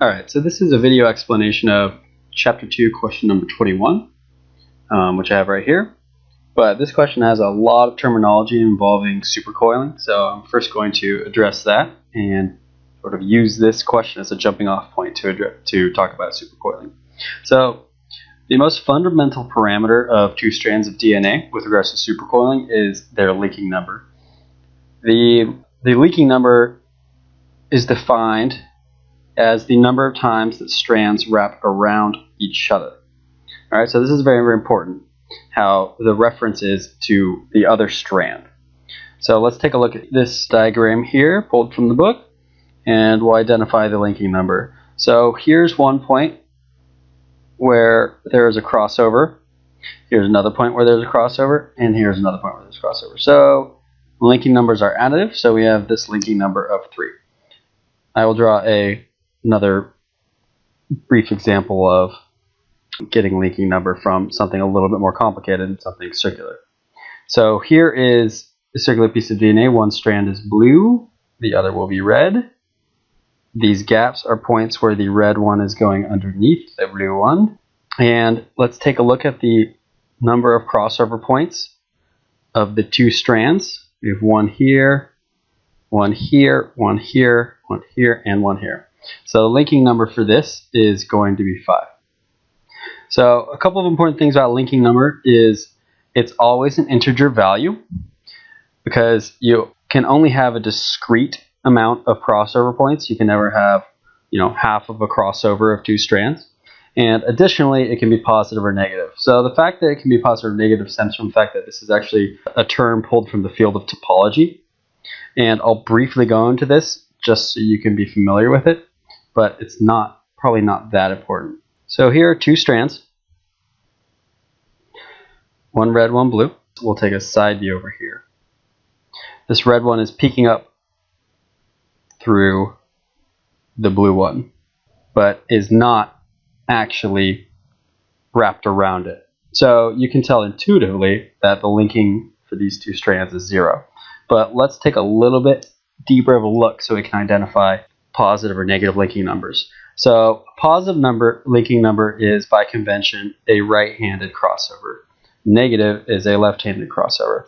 Alright, so this is a video explanation of Chapter 2, question number 21, which I have right here. But this question has a lot of terminology involving supercoiling, so I'm first going to address that and sort of use this question as a jumping off point to talk about supercoiling. So the most fundamental parameter of two strands of DNA with regards to supercoiling is their linking number. The linking number is defined as the number of times that strands wrap around each other. Alright, so this is very, very important, how the reference is to the other strand. So let's take a look at this diagram here, pulled from the book, and we'll identify the linking number. So here's one point where there is a crossover, here's another point where there's a crossover, and here's another point where there's a crossover. So linking numbers are additive, so we have this linking number of 3. I will draw another brief example of getting linking number from something a little bit more complicated and something circular. So here is a circular piece of DNA. One strand is blue, the other will be red. These gaps are points where the red one is going underneath the blue one. And let's take a look at the number of crossover points of the two strands. We have one here, one here, one here, one here, and one here. So the linking number for this is going to be 5. So a couple of important things about linking number is it's always an integer value because you can only have a discrete amount of crossover points. You can never have, half of a crossover of two strands. And additionally, it can be positive or negative. So the fact that it can be positive or negative stems from the fact that this is actually a term pulled from the field of topology. And I'll briefly go into this just so you can be familiar with it, but it's probably not that important. So here are two strands, one red, one blue. We'll take a side view over here. This red one is peeking up through the blue one, but is not actually wrapped around it. So you can tell intuitively that the linking for these two strands is 0. But let's take a little bit deeper of a look so we can identify positive or negative linking numbers. So a positive linking number is, by convention, a right-handed crossover. Negative is a left-handed crossover.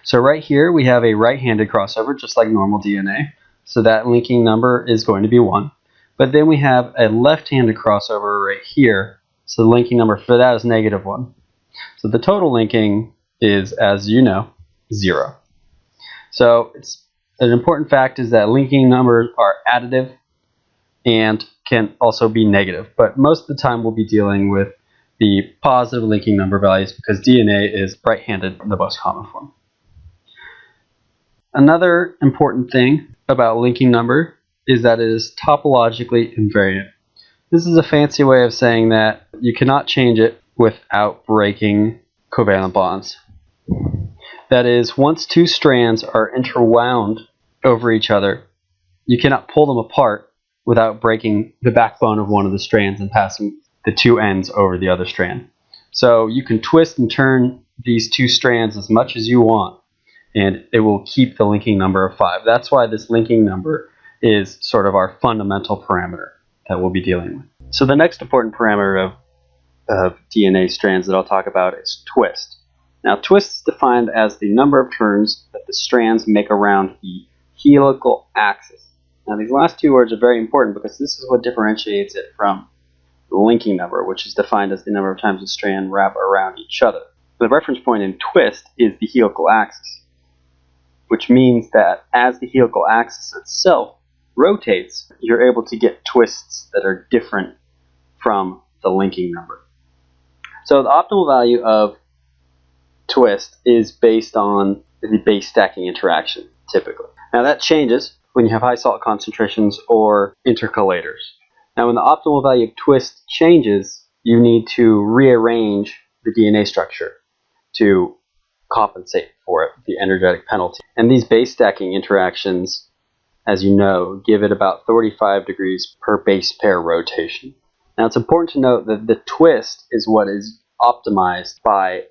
So right here we have a right-handed crossover, just like normal DNA. So that linking number is going to be 1. But then we have a left-handed crossover right here. So the linking number for that is -1. So the total linking is, as you know, 0. So an important fact is that linking numbers are additive and can also be negative. But most of the time we'll be dealing with the positive linking number values because DNA is right-handed, the most common form. Another important thing about linking number is that it is topologically invariant. This is a fancy way of saying that you cannot change it without breaking covalent bonds. That is, once two strands are interwound over each other, you cannot pull them apart without breaking the backbone of one of the strands and passing the two ends over the other strand. So you can twist and turn these two strands as much as you want, and it will keep the linking number of 5. That's why this linking number is sort of our fundamental parameter that we'll be dealing with. So the next important parameter of DNA strands that I'll talk about is twist. Now, twist is defined as the number of turns that the strands make around the helical axis. Now, these last two words are very important because this is what differentiates it from the linking number, which is defined as the number of times the strand wrap around each other. The reference point in twist is the helical axis, which means that as the helical axis itself rotates, you're able to get twists that are different from the linking number. So the optimal value of twist is based on the base stacking interaction, typically. Now that changes when you have high salt concentrations or intercalators. Now when the optimal value of twist changes, you need to rearrange the DNA structure to compensate for it, the energetic penalty. And these base stacking interactions, as you know, give it about 35 degrees per base pair rotation. Now it's important to note that the twist is what is optimized by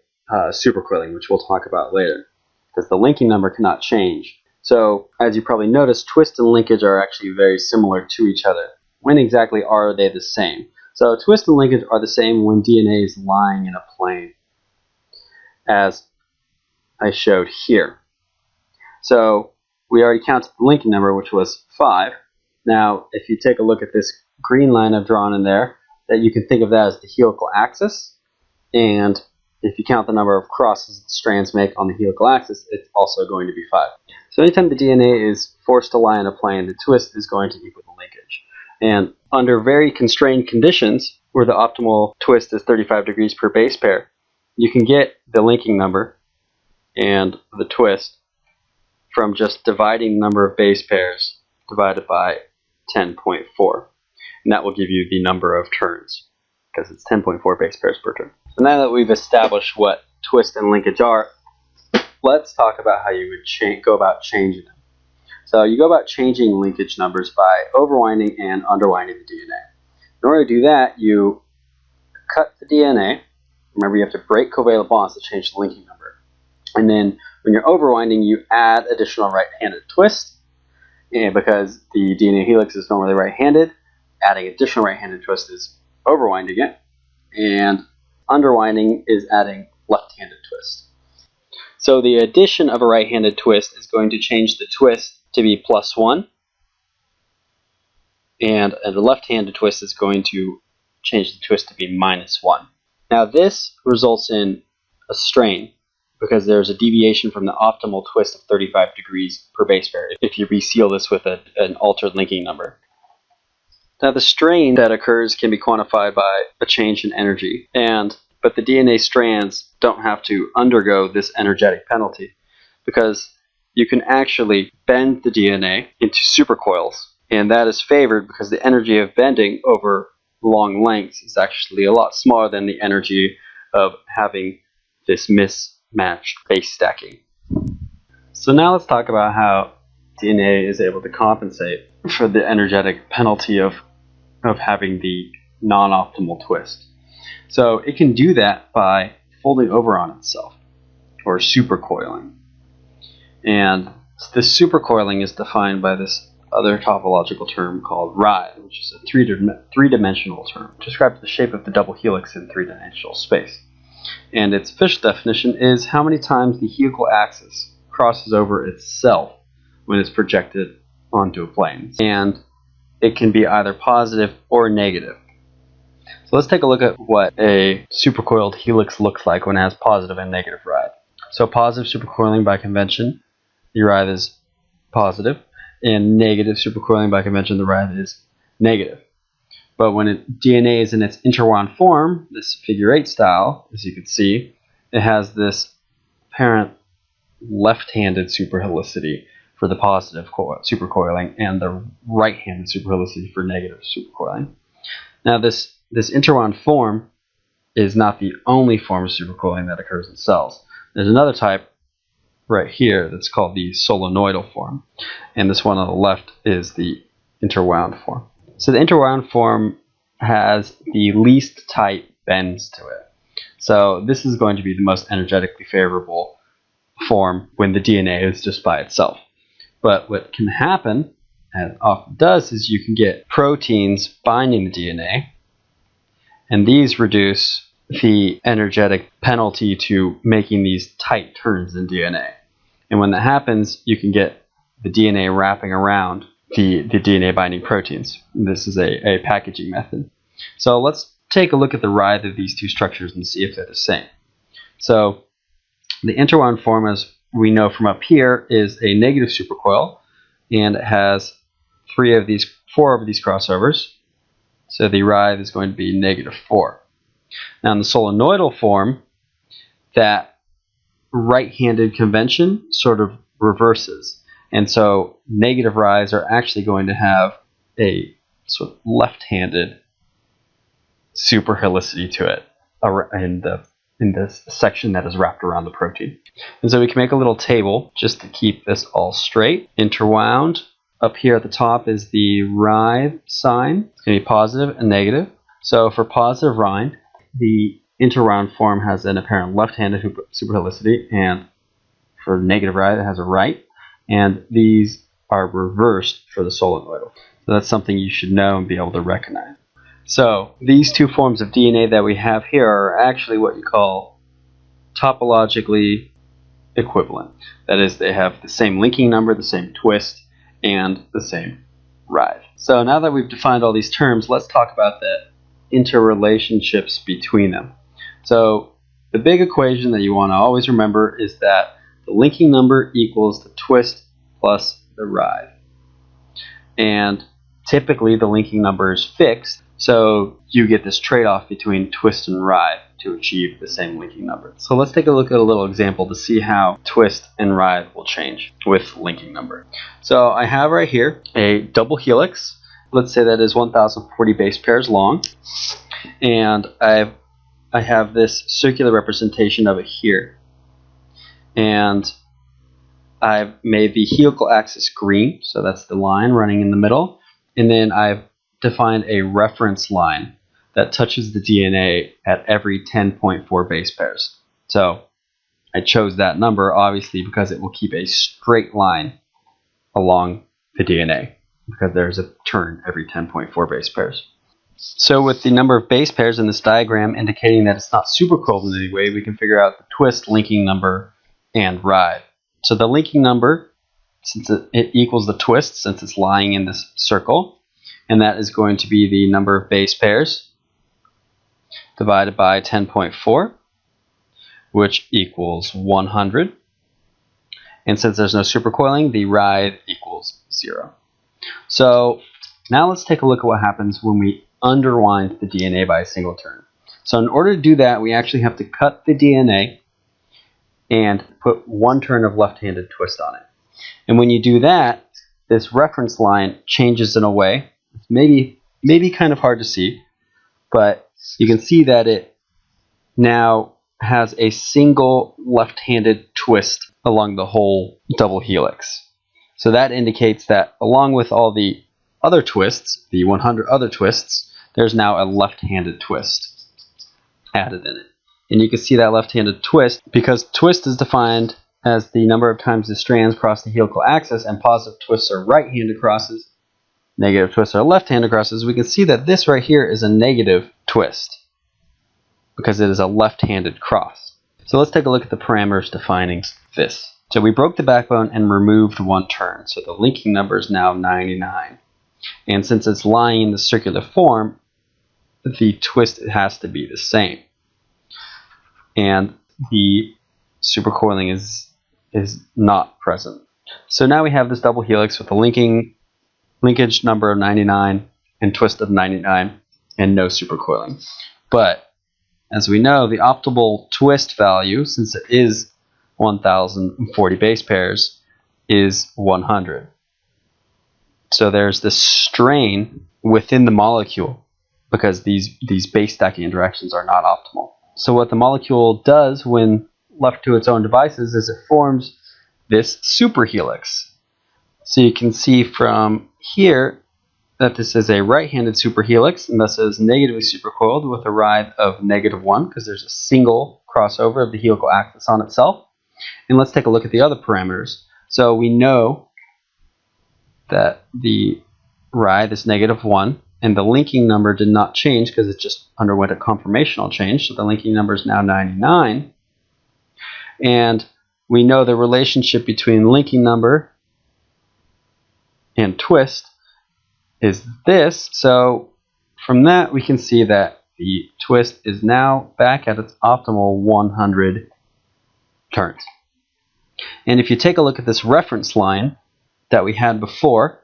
supercoiling, which we'll talk about later, because the linking number cannot change. So as you probably noticed, twist and linkage are actually very similar to each other. when exactly are they the same? So twist and linkage are the same when DNA is lying in a plane, as I showed here. So we already counted the linking number, which was 5. Now, if you take a look at this green line I've drawn in there, that you can think of that as the helical axis. And if you count the number of crosses the strands make on the helical axis, it's also going to be 5. So anytime the DNA is forced to lie in a plane, the twist is going to equal the linkage. And under very constrained conditions, where the optimal twist is 35 degrees per base pair, you can get the linking number and the twist from just dividing the number of base pairs divided by 10.4. And that will give you the number of turns, because it's 10.4 base pairs per turn. So now that we've established what twist and linkage are, let's talk about how you would go about changing them. So you go about changing linkage numbers by overwinding and underwinding the DNA. In order to do that, you cut the DNA. Remember, you have to break covalent bonds to change the linking number. And then when you're overwinding, you add additional right-handed twist. And because the DNA helix is normally right-handed, adding additional right-handed twist is overwinding it. And underwinding is adding left-handed twist. So the addition of a right-handed twist is going to change the twist to be +1. And a left-handed twist is going to change the twist to be -1. Now this results in a strain, because there's a deviation from the optimal twist of 35 degrees per base pair if you reseal this with an altered linking number. Now the strain that occurs can be quantified by a change in energy, but the DNA strands don't have to undergo this energetic penalty, because you can actually bend the DNA into supercoils, and that is favored because the energy of bending over long lengths is actually a lot smaller than the energy of having this mismatched base stacking. So now let's talk about how DNA is able to compensate for the energetic penalty of having the non-optimal twist. So it can do that by folding over on itself, or supercoiling. And this supercoiling is defined by this other topological term called writhe, which is a three-dimensional term. It describes the shape of the double helix in three-dimensional space. And its official definition is how many times the helical axis crosses over itself when it's projected onto a plane. And it can be either positive or negative. So let's take a look at what a supercoiled helix looks like when it has positive and negative writhe. So positive supercoiling by convention, the writhe is positive, and negative supercoiling by convention, the writhe is negative. But when DNA is in its interwound form, this figure 8 style, as you can see, it has this apparent left-handed superhelicity for the positive supercoiling and the right-handed superhelicity for negative supercoiling. Now this interwound form is not the only form of supercoiling that occurs in cells. There's another type right here that's called the solenoidal form, and this one on the left is the interwound form. So the interwound form has the least tight bends to it. So this is going to be the most energetically favorable form when the DNA is just by itself. But what can happen, and it often does, is you can get proteins binding the DNA, and these reduce the energetic penalty to making these tight turns in DNA. And when that happens, you can get the DNA wrapping around the DNA binding proteins. This is a packaging method. So let's take a look at the writhe of these two structures and see if they're the same. So the interwound form, as we know from up here, is a negative supercoil, and it has four of these crossovers. So the writhe is going to be -4. Now in the solenoidal form, that right-handed convention sort of reverses. And so negative writhes are actually going to have a sort of left-handed superhelicity to it in this section that is wrapped around the protein. And so we can make a little table just to keep this all straight. Interwound, up here at the top is the writhe sign. It's going to be positive and negative. So for positive writhe, the interwound form has an apparent left-handed superhelicity, and for negative writhe, it has a right. And these are reversed for the solenoidal. So that's something you should know and be able to recognize. So these two forms of DNA that we have here are actually what you call topologically equivalent. That is, they have the same linking number, the same twist, and the same ride. So now that we've defined all these terms, let's talk about the interrelationships between them. So the big equation that you want to always remember is that the linking number equals the twist plus the ride. And typically the linking number is fixed, so you get this trade-off between twist and ride to achieve the same linking number. So let's take a look at a little example to see how twist and ride will change with linking number. So I have right here a double helix. Let's say that is 1040 base pairs long, and I have this circular representation of it here, and I've made the helical axis green, so that's the line running in the middle, and then I've defined a reference line that touches the DNA at every 10.4 base pairs. So I chose that number obviously because it will keep a straight line along the DNA because there's a turn every 10.4 base pairs. So with the number of base pairs in this diagram indicating that it's not supercoiled in any way, we can figure out the twist, linking number, and ride. So the linking number, since it equals the twist, since it's lying in this circle, and that is going to be the number of base pairs divided by 10.4, which equals 100. And since there's no supercoiling, the ride equals 0. So now let's take a look at what happens when we underwind the DNA by a single turn. So in order to do that, we actually have to cut the DNA and put one turn of left-handed twist on it. And when you do that, this reference line changes in a way. It's maybe kind of hard to see, but you can see that it now has a single left-handed twist along the whole double helix. So that indicates that along with all the other twists, the 100 other twists, there's now a left-handed twist added in it. And you can see that left-handed twist because twist is defined as the number of times the strands cross the helical axis, and positive twists are right-handed crosses, negative twists are left-handed crosses. We can see that this right here is a negative twist because it is a left-handed cross. So let's take a look at the parameters defining this. So we broke the backbone and removed one turn, so the linking number is now 99. And since it's lying in the circular form, the twist has to be the same. And the supercoiling is not present. So now we have this double helix with a linkage number of 99 and twist of 99 and no supercoiling. But as we know, the optimal twist value, since it is 1040 base pairs, is 100. So there's this strain within the molecule because these base stacking interactions are not optimal. So what the molecule does when left to its own devices is it forms this superhelix. So you can see from here that this is a right-handed superhelix, and thus is negatively supercoiled with a ride of -1 because there's a single crossover of the helical axis on itself. And let's take a look at the other parameters. So we know that the ride is -1, and the linking number did not change because it just underwent a conformational change. So the linking number is now 99. And we know the relationship between linking number and twist is this. So from that, we can see that the twist is now back at its optimal 100 turns. And if you take a look at this reference line that we had before,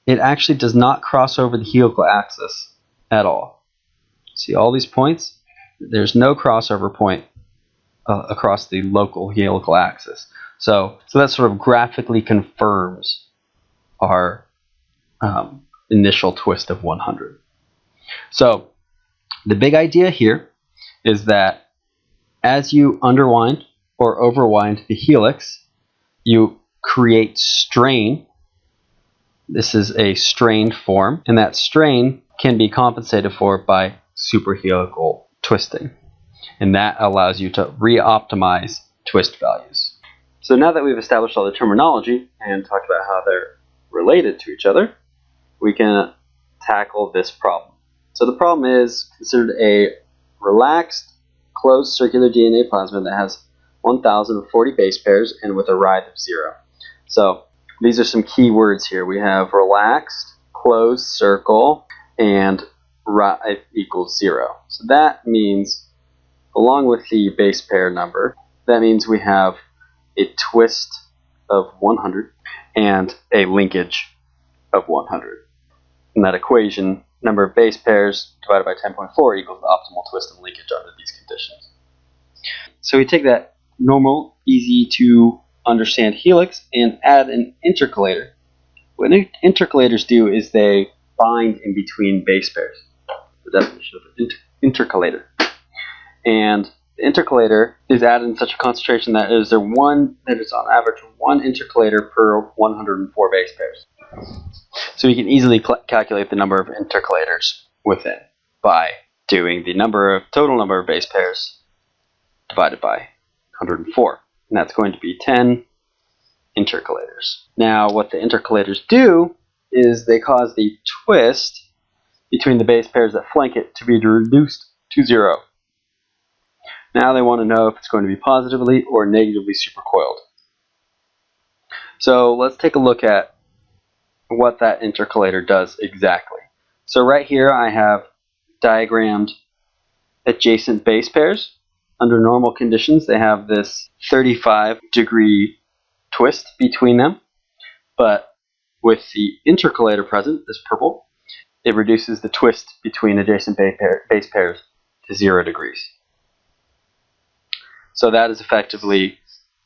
it actually does not cross over the helical axis at all. See all these points? There's no crossover point across the local helical axis. So that sort of graphically confirms our initial twist of 100. So the big idea here is that as you underwind or overwind the helix, you create strain. This is a strained form, and that strain can be compensated for by superhelical twisting. And that allows you to re-optimize twist values. So now that we've established all the terminology and talked about how they're related to each other, we can tackle this problem. So the problem is considered a relaxed, closed circular DNA plasmid that has 1,040 base pairs and with a writhe of 0. So these are some key words here. We have relaxed, closed circle, and writhe equals 0. So that means, along with the base pair number, that means we have a twist of 100 and a linkage of 100. In that equation, number of base pairs divided by 10.4 equals the optimal twist and linkage under these conditions. So we take that normal, easy to understand helix and add an intercalator. What intercalators do is they bind in between base pairs. The definition of an intercalator. And the intercalator is added in such a concentration that is on average one intercalator per 104 base pairs. So we can easily calculate the number of intercalators within by doing the total number of base pairs divided by 104. And that's going to be 10 intercalators. Now what the intercalators do is they cause the twist between the base pairs that flank it to be reduced to 0. Now they want to know if it's going to be positively or negatively supercoiled. So let's take a look at what that intercalator does exactly. So right here I have diagrammed adjacent base pairs. Under normal conditions they have this 35-degree twist between them, but with the intercalator present, this purple, it reduces the twist between adjacent base pairs to 0 degrees. So that is effectively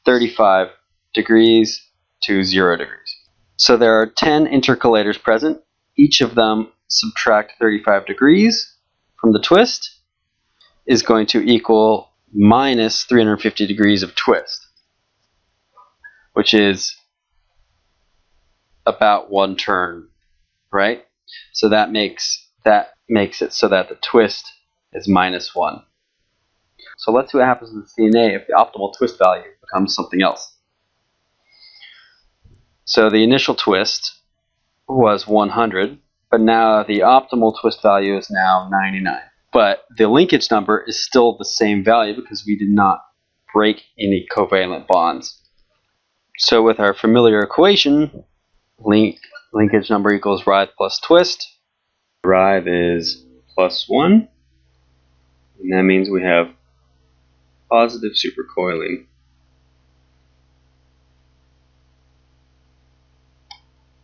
35 degrees to 0 degrees. So there are 10 intercalators present. Each of them subtract 35 degrees from the twist is going to equal minus 350 degrees of twist, which is about 1 turn, right? So that makes it so that the twist is minus 1. So let's see what happens in the DNA if the optimal twist value becomes something else. So the initial twist was 100, but now the optimal twist value is now 99. But the linkage number is still the same value because we did not break any covalent bonds. So with our familiar equation, linkage number equals writhe plus twist. Writhe is +1, and that means we have positive supercoiling